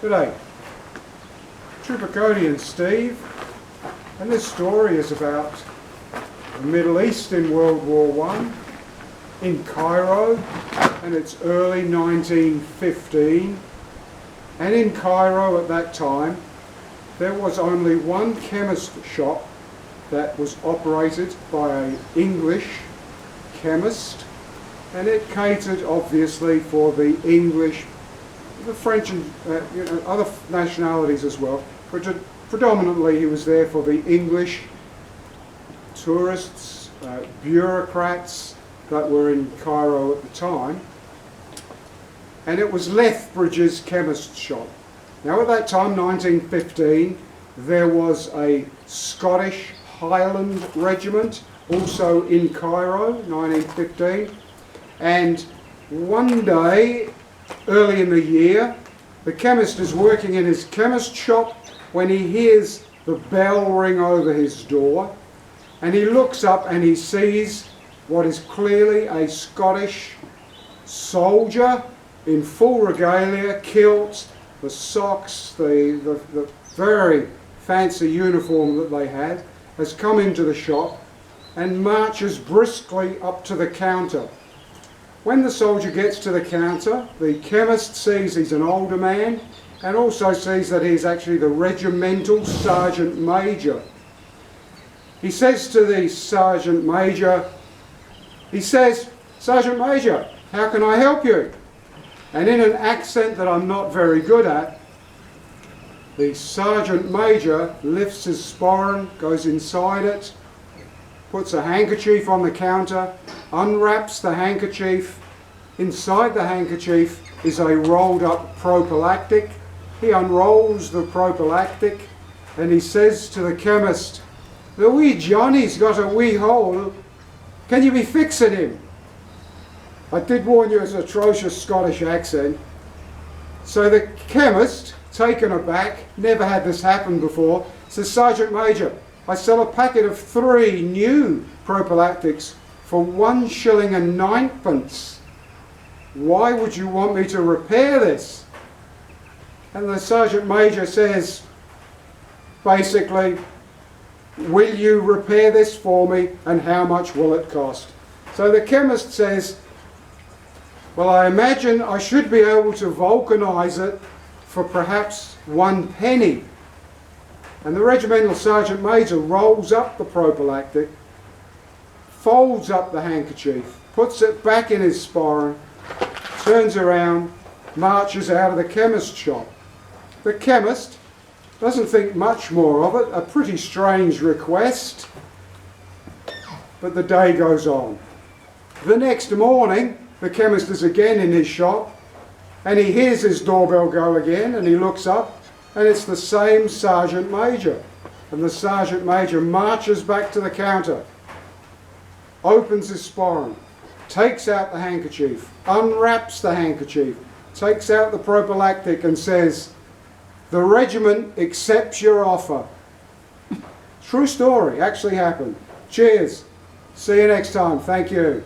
G'day, Trooper Cody and Steve, and this story is about the Middle East in World War I, in Cairo, and it's early 1915, and in Cairo at that time there was only one chemist shop that was operated by an English chemist, and it catered obviously for the English, the French and other nationalities as well, but predominantly he was there for the English tourists, bureaucrats that were in Cairo at the time, and it was Lethbridge's chemist shop. Now at that time, 1915, there was a Scottish Highland regiment also in Cairo, 1915, and one day early in the year, the chemist is working in his chemist shop when he hears the bell ring over his door, and he looks up and he sees what is clearly a Scottish soldier in full regalia, kilt, the socks, the very fancy uniform that they had, has come into the shop and marches briskly up to the counter. When the soldier gets to the counter, the chemist sees he's an older man and also sees that he's actually the regimental sergeant major. He says to the sergeant major, "Sergeant Major, how can I help you?" And in an accent that I'm not very good at, the sergeant major lifts his sporran, goes inside it, puts a handkerchief on the counter, unwraps the handkerchief. Inside the handkerchief is a rolled up prophylactic. He unrolls the prophylactic and he says to the chemist, "The wee Johnny's got a wee hole. Can you be fixing him?" I did warn you, it's an atrocious Scottish accent. So the chemist, taken aback, never had this happen before, says, "Sergeant Major, I sell a packet of 3 new prophylactics for 1 shilling and 9pence. Why would you want me to repair this?" And the sergeant major says, basically, "Will you repair this for me and how much will it cost?" So the chemist says, "Well, I imagine I should be able to vulcanise it for perhaps 1 penny. And the regimental sergeant major rolls up the prophylactic, folds up the handkerchief, puts it back in his sporran, turns around, marches out of the chemist shop. The chemist doesn't think much more of it, a pretty strange request, but the day goes on. The next morning, the chemist is again in his shop, and he hears his doorbell go again, and he looks up, and it's the same sergeant major. And the sergeant major marches back to the counter, opens his sporran, takes out the handkerchief, unwraps the handkerchief, takes out the prophylactic and says, "The regiment accepts your offer." True story, actually happened. Cheers. See you next time. Thank you.